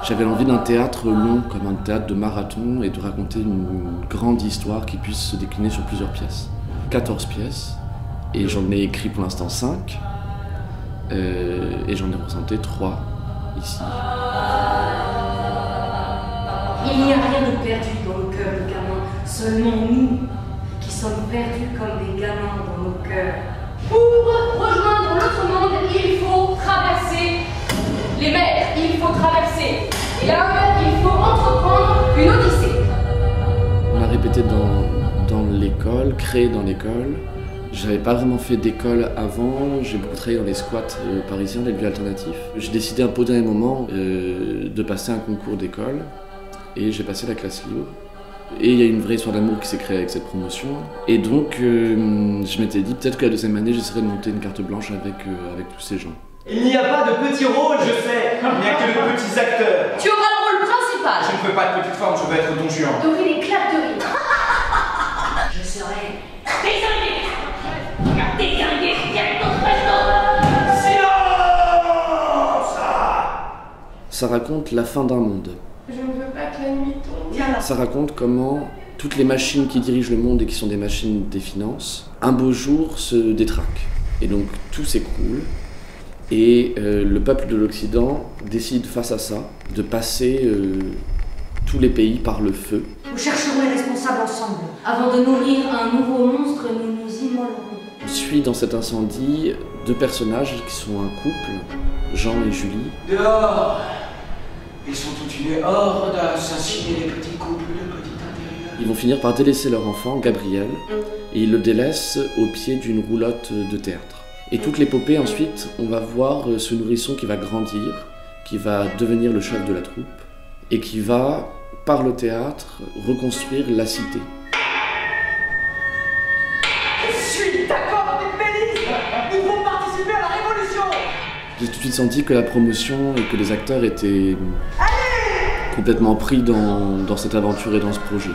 J'avais envie d'un théâtre long, comme un théâtre de marathon, et de raconter une grande histoire qui puisse se décliner sur plusieurs pièces. 14 pièces, et j'en ai écrit pour l'instant 5, et j'en ai représenté 3 ici. Il n'y a rien de perdu dans le cœur des gamins, seulement nous, qui sommes perdus comme des gamins dans nos cœurs. Pour rejoindre l'autre monde, il faut traverser les mers, il faut traverser l'homme, il faut entreprendre une odyssée. On a répété dans l'école, créé dans l'école. J'avais pas vraiment fait d'école avant, j'ai beaucoup travaillé dans les squats parisiens, les lieux alternatifs. J'ai décidé un peu au dernier moment de passer un concours d'école et j'ai passé la classe libre. Et il y a une vraie histoire d'amour qui s'est créée avec cette promotion. Et donc je m'étais dit peut-être que la deuxième année j'essaierais de monter une carte blanche avec tous ces gens. Il n'y a pas de petits rôles, je sais. Il n'y a que de petits acteurs. Tu auras le rôle principal. Je ne veux pas de petite forme, je veux être Don Juan. Dorer les claques de rire. Je serai Désingué. Désingué, viens ton président. Silence! Ça raconte la fin d'un monde. Je ne veux pas que la nuit tombe. Ça raconte comment toutes les machines qui dirigent le monde et qui sont des machines des finances, un beau jour se détraquent. Et donc tout s'écroule. Et le peuple de l'Occident décide face à ça de passer tous les pays par le feu. Nous chercherons les responsables ensemble. Avant de nourrir un nouveau monstre, nous nous immolerons. On suit dans cet incendie 2 personnages qui sont un couple, Jean et Julie. Dehors! Ils sont toute une horde à assassiner les petits couples de petit intérieur. Ils vont finir par délaisser leur enfant, Gabriel, et ils le délaissent au pied d'une roulotte de théâtre. Et toute l'épopée, ensuite, on va voir ce nourrisson qui va grandir, qui va devenir le chef de la troupe, et qui va, par le théâtre, reconstruire la cité. Je suis d'accord avec Mélisse! Nous devons participer à la révolution! J'ai tout de suite senti que la promotion et que les acteurs étaient complètement pris dans cette aventure et dans ce projet.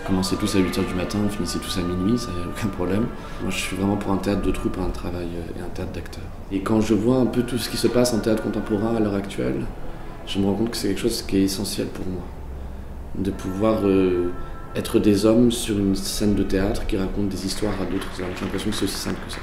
On commençait tous à 8h du matin, on finissait tous à minuit, ça n'avait aucun problème. Moi je suis vraiment pour un théâtre de troupe, un travail et un théâtre d'acteurs. Et quand je vois un peu tout ce qui se passe en théâtre contemporain à l'heure actuelle, je me rends compte que c'est quelque chose qui est essentiel pour moi. De pouvoir être des hommes sur une scène de théâtre qui racontent des histoires à d'autres hommes. J'ai l'impression que c'est aussi simple que ça.